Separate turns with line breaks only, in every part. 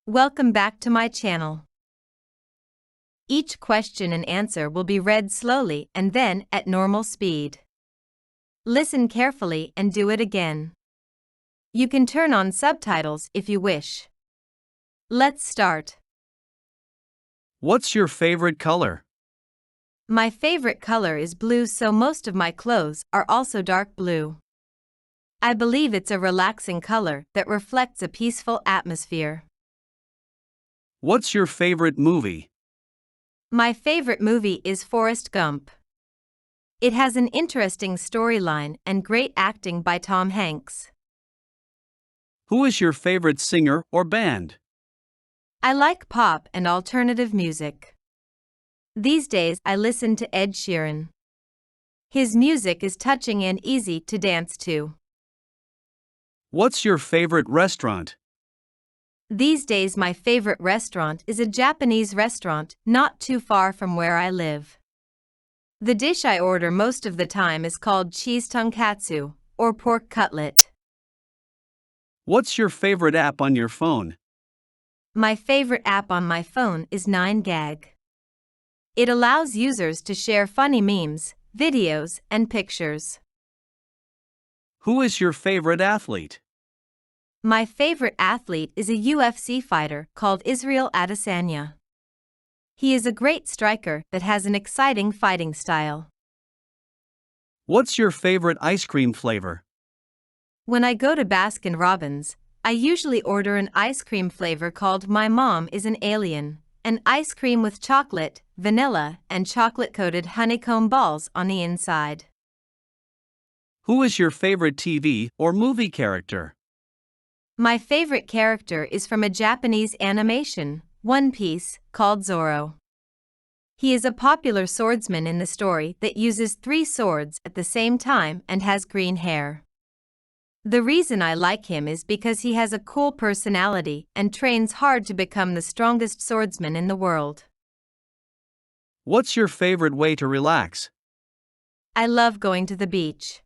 Welcome back to my channel. Each question and answer will be read slowly and then at normal speed. Listen carefully and do it again. You can turn on subtitles if you wish. Let's start.
What's your favorite color?
My favorite color is blue, so most of my clothes are also dark blue. I believe it's a relaxing color that reflects a peaceful atmosphere.
What's your favorite movie?
My favorite movie is Forrest Gump. It has an interesting storyline and great acting by Tom Hanks.
Who is your favorite singer or band?
I like pop and alternative music. These days I listen to Ed Sheeran. His music is touching and easy to dance to.
What's your favorite restaurant?
These days my favorite restaurant is a Japanese restaurant not too far from where I live. The dish I order most of the time is called cheese tonkatsu, or pork cutlet.
What's your favorite app on your phone?
My favorite app on my phone is 9gag. It allows users to share funny memes, videos, and pictures.
Who is your favorite athlete?
My favorite athlete is a UFC fighter called Israel Adesanya. He is a great striker that has an exciting fighting style.
What's your favorite ice cream flavor?
When I go to Baskin-Robbins, I usually order an ice cream flavor called My Mom is an Alien, an ice cream with chocolate, vanilla, and chocolate-coated honeycomb balls on the inside.
Who is your favorite TV or movie character?
My favorite character is from a Japanese animation, One Piece, called Zoro. He is a popular swordsman in the story that uses 3 swords at the same time and has green hair. The reason I like him is because he has a cool personality and trains hard to become the strongest swordsman in the world.
What's your favorite way to relax?
I love going to the beach.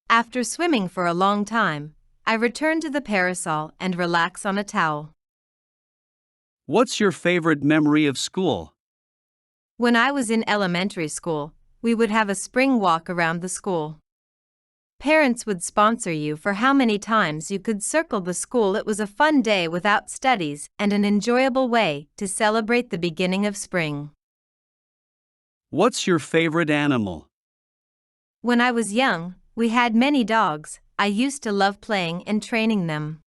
After swimming for a long time, I return to the parasol and relax on a towel.
What's your favorite memory of school?
When I was in elementary school, we would have a spring walk around the school. Parents would sponsor you for how many times you could circle the school. It was a fun day without studies and an enjoyable way to celebrate the beginning of spring.
What's your favorite animal?
When I was young, we had many dogs. I used to love playing and training them.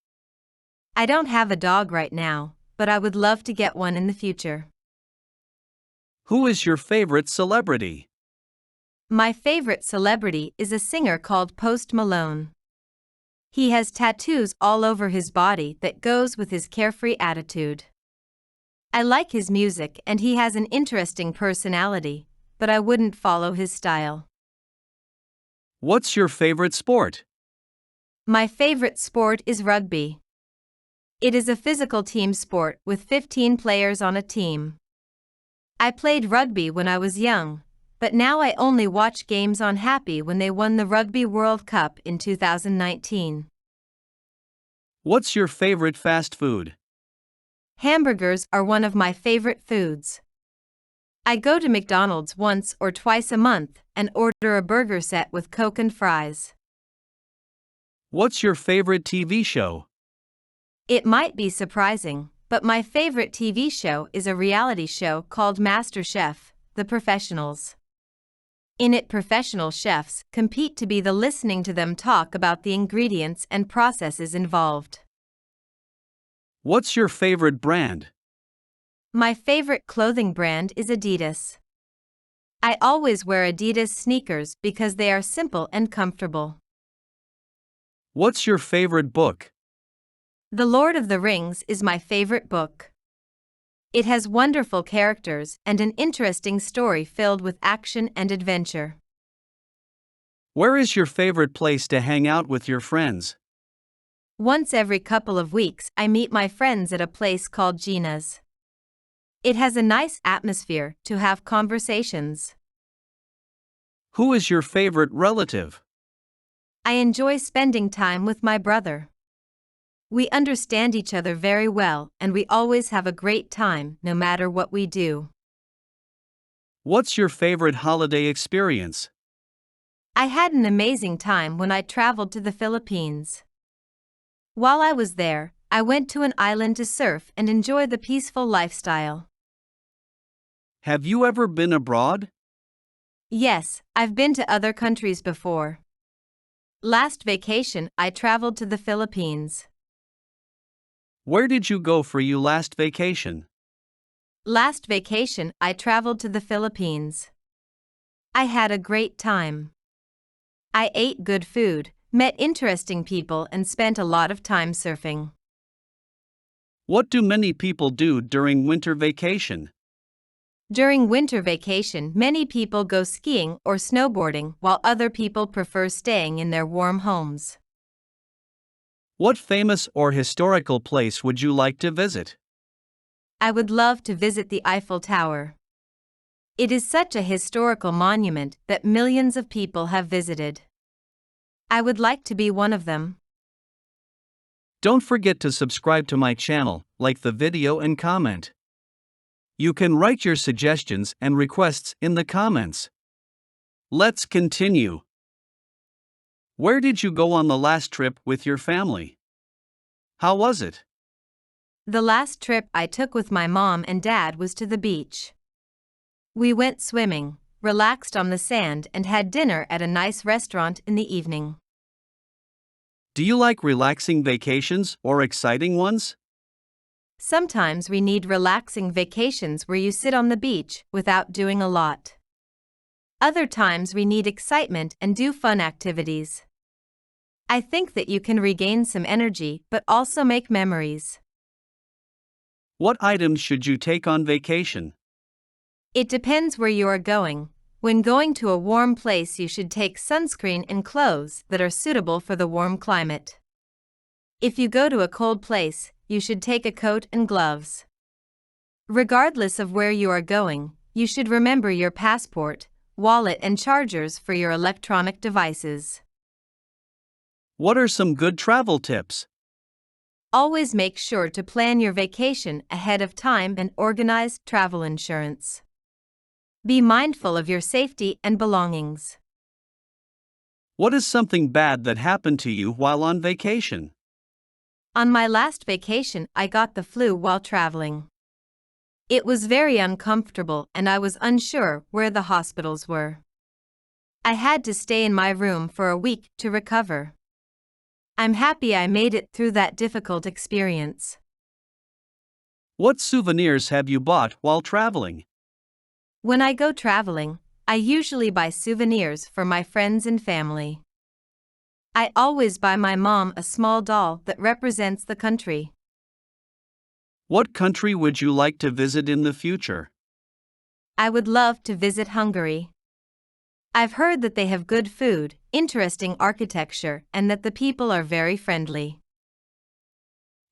I don't have a dog right now, but I would love to get one in the future.
Who is your favorite celebrity?
My favorite celebrity is a singer called Post Malone. He has tattoos all over his body that goes with his carefree attitude. I like his music and he has an interesting personality, but I wouldn't follow his style.
What's your favorite sport?
My favorite sport is rugby. It is a physical team sport with 15 players on a team. I played rugby when I was young, but now I only watch games on Happy when they won the Rugby World Cup in 2019.
What's your favorite fast food?
Hamburgers are one of my favorite foods. I go to McDonald's once or twice a month and order a burger set with Coke and fries.
What's your favorite TV show?
It might be surprising, but my favorite TV show is a reality show called MasterChef, The Professionals. In it, professional chefs compete to be the listening to them talk about the ingredients and processes involved.
What's your favorite brand?
My favorite clothing brand is Adidas. I always wear Adidas sneakers because they are simple and comfortable.
What's your favorite book?
The Lord of the Rings is my favorite book. It has wonderful characters and an interesting story filled with action and adventure.
Where is your favorite place to hang out with your friends?
Once every couple of weeks, I meet my friends at a place called Gina's. It has a nice atmosphere to have conversations.
Who is your favorite relative?
I enjoy spending time with my brother. We understand each other very well and we always have a great time no matter what we do.
What's your favorite holiday experience?
I had an amazing time when I traveled to the Philippines. While I was there, I went to an island to surf and enjoy the peaceful lifestyle.
Have you ever been abroad?
Yes, I've been to other countries before. Last vacation, I traveled to the Philippines.
Where did you go for your last vacation?
Last vacation, I traveled to the Philippines. I had a great time. I ate good food, met interesting people, and spent a lot of time surfing.
What do many people do during winter vacation?
During winter vacation, many people go skiing or snowboarding, while other people prefer staying in their warm homes.
What famous or historical place would you like to visit?
I would love to visit the Eiffel Tower. It is such a historical monument that millions of people have visited. I would like to be one of them.
Don't forget to subscribe to my channel, like the video and comment. You can write your suggestions and requests in the comments. Let's continue. Where did you go on the last trip with your family? How was it?
The last trip I took with my mom and dad was to the beach. We went swimming, relaxed on the sand, and had dinner at a nice restaurant in the evening.
Do you like relaxing vacations or exciting ones?
Sometimes we need relaxing vacations where you sit on the beach without doing a lot. Other times we need excitement and do fun activities. I think that you can regain some energy but also make memories.
What items should you take on vacation?
It depends where you are going. When going to a warm place, you should take sunscreen and clothes that are suitable for the warm climate. If you go to a cold place, you should take a coat and gloves. Regardless of where you are going, you should remember your passport, wallet, and chargers for your electronic devices.
What are some good travel tips?
Always make sure to plan your vacation ahead of time and organize travel insurance. Be mindful of your safety and belongings.
What is something bad that happened to you while on vacation?
On my last vacation, I got the flu while traveling. It was very uncomfortable and I was unsure where the hospitals were. I had to stay in my room for a week to recover. I'm happy I made it through that difficult experience.
What souvenirs have you bought while traveling?
When I go traveling, I usually buy souvenirs for my friends and family. I always buy my mom a small doll that represents the country.
What country would you like to visit in the future?
I would love to visit Hungary. I've heard that they have good food, interesting architecture, and that the people are very friendly.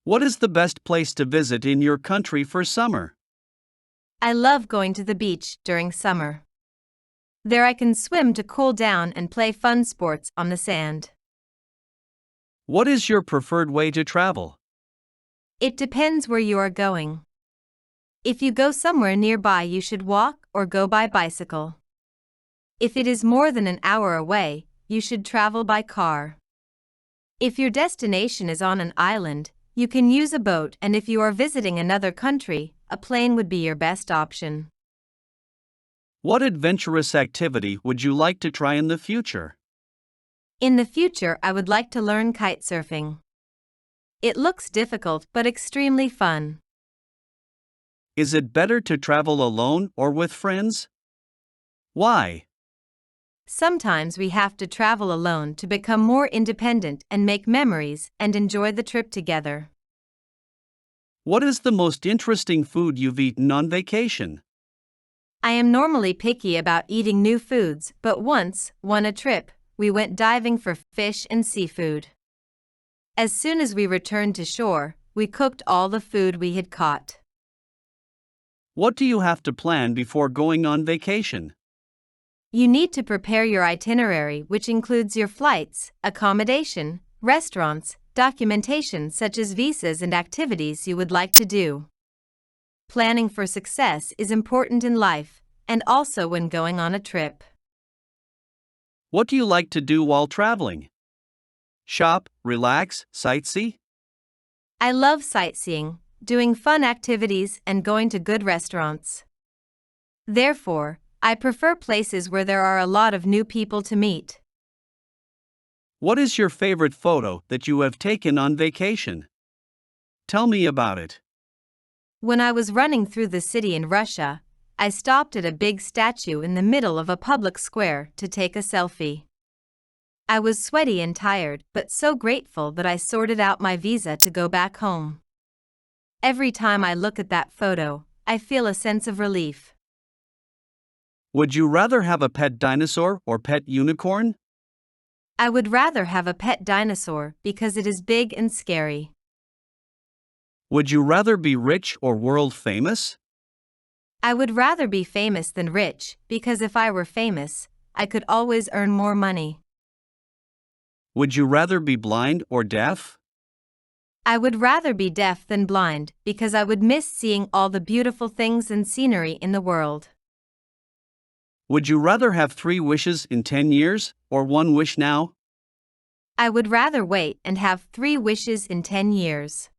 What is the best place to visit in your country for summer?
I love going to the beach during summer. There I can swim to cool down and play fun sports on the sand.
What is your preferred way to travel?
It depends where you are going. If you go somewhere nearby, you should walk or go by bicycle. If it is more than an hour away, you should travel by car. If your destination is on an island, you can use a boat, and if you are visiting another country, a plane would be your best option.
What adventurous activity would you like to try in the future?
In the future, I would like to learn kite surfing. It looks difficult but extremely fun.
Is it better to travel alone or with friends? Why?
Sometimes we have to travel alone to become more independent and make memories and enjoy the trip together.
What is the most interesting food you've eaten on vacation?
I am normally picky about eating new foods, but once, on a trip, we went diving for fish and seafood. As soon as we returned to shore, we cooked all the food we had caught.
What do you have to plan before going on vacation?
You need to prepare your itinerary, which includes your flights, accommodation, restaurants, documentation such as visas and activities you would like to do. Planning for success is important in life, and also when going on a trip.
What do you like to do while traveling? Shop, relax, sightsee?
I love sightseeing, doing fun activities, and going to good restaurants. Therefore, I prefer places where there are a lot of new people to meet.
What is your favorite photo that you have taken on vacation? Tell me about it.
When I was running through the city in Russia, I stopped at a big statue in the middle of a public square to take a selfie. I was sweaty and tired, but so grateful that I sorted out my visa to go back home. Every time I look at that photo, I feel a sense of relief.
Would you rather have a pet dinosaur or pet unicorn?
I would rather have a pet dinosaur because it is big and scary.
Would you rather be rich or world famous?
I would rather be famous than rich because if I were famous, I could always earn more money.
Would you rather be blind or deaf?
I would rather be deaf than blind because I would miss seeing all the beautiful things and scenery in the world.
Would you rather have 3 wishes in 10 years or 1 wish now?
I would rather wait and have 3 wishes in 10 years.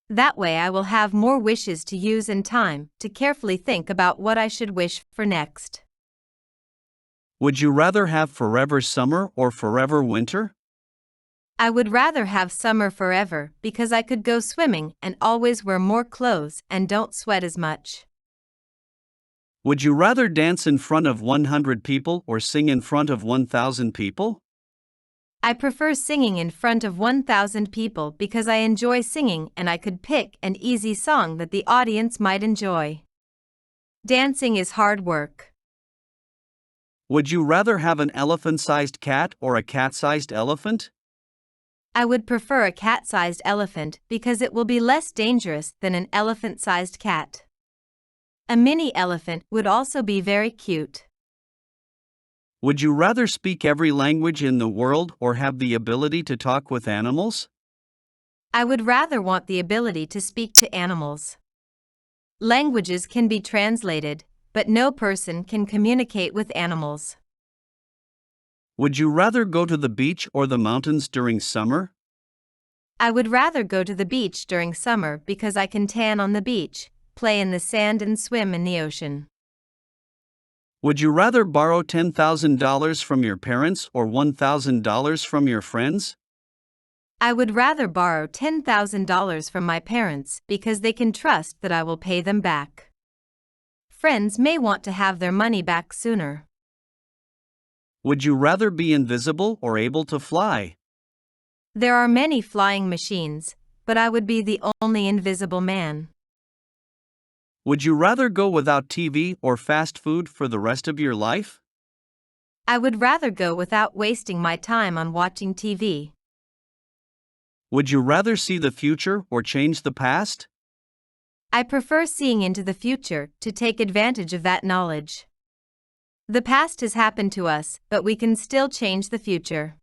That way I will have more wishes to use and time to carefully think about what I should wish for next.
Would you rather have forever summer or forever winter?
I would rather have summer forever because I could go swimming and always wear more clothes and don't sweat as much.
Would you rather dance in front of 100 people or sing in front of 1,000 people?
I prefer singing in front of 1,000 people because I enjoy singing and I could pick an easy song that the audience might enjoy. Dancing is hard work.
Would you rather have an elephant-sized cat or a cat-sized elephant?
I would prefer a cat-sized elephant because it will be less dangerous than an elephant-sized cat. A mini elephant would also be very cute.
Would you rather speak every language in the world or have the ability to talk with animals?
I would rather want the ability to speak to animals. Languages can be translated, but no person can communicate with animals.
Would you rather go to the beach or the mountains during summer?
I would rather go to the beach during summer because I can tan on the beach, play in the sand and swim in the ocean.
Would you rather borrow $10,000 from your parents or $1,000 from your friends?
I would rather borrow $10,000 from my parents because they can trust that I will pay them back. Friends may want to have their money back sooner.
Would you rather be invisible or able to fly?
There are many flying machines, but I would be the only invisible man.
Would you rather go without TV or fast food for the rest of your life?
I would rather go without wasting my time on watching TV.
Would you rather see the future or change the past?
I prefer seeing into the future to take advantage of that knowledge. The past has happened to us, but we can still change the future.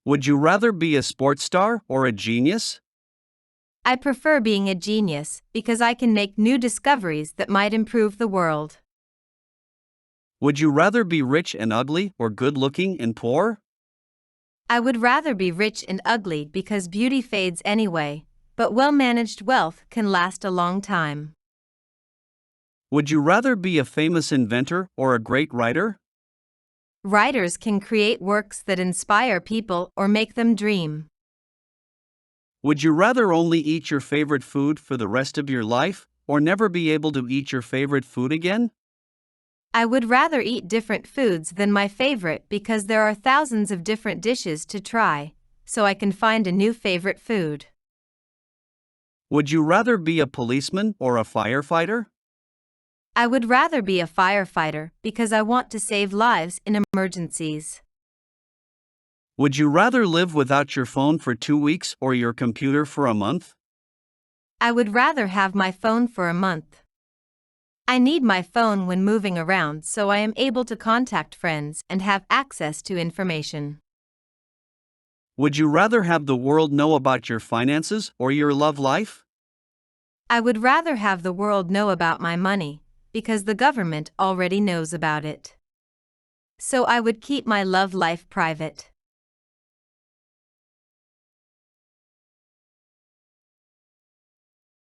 Would you rather be a sports star or a genius?
I prefer being a genius because I can make new discoveries that might improve the world.
Would you rather be rich and ugly or good-looking and poor?
I would rather be rich and ugly because beauty fades anyway, but well-managed wealth can last a long time.
Would you rather be a famous inventor or a great writer?
Writers can create works that inspire people or make them dream.
Would you rather only eat your favorite food for the rest of your life, or never be able to eat your favorite food again?
I would rather eat different foods than my favorite because there are thousands of different dishes to try, so I can find a new favorite food.
Would you rather be a policeman or a firefighter?
I would rather be a firefighter because I want to save lives in emergencies.
Would you rather live without your phone for 2 weeks or your computer for a month?
I would rather have my phone for a month. I need my phone when moving around so I am able to contact friends and have access to information.
Would you rather have the world know about your finances or your love life?
I would rather have the world know about my money, because the government already knows about it. So I would keep my love life private.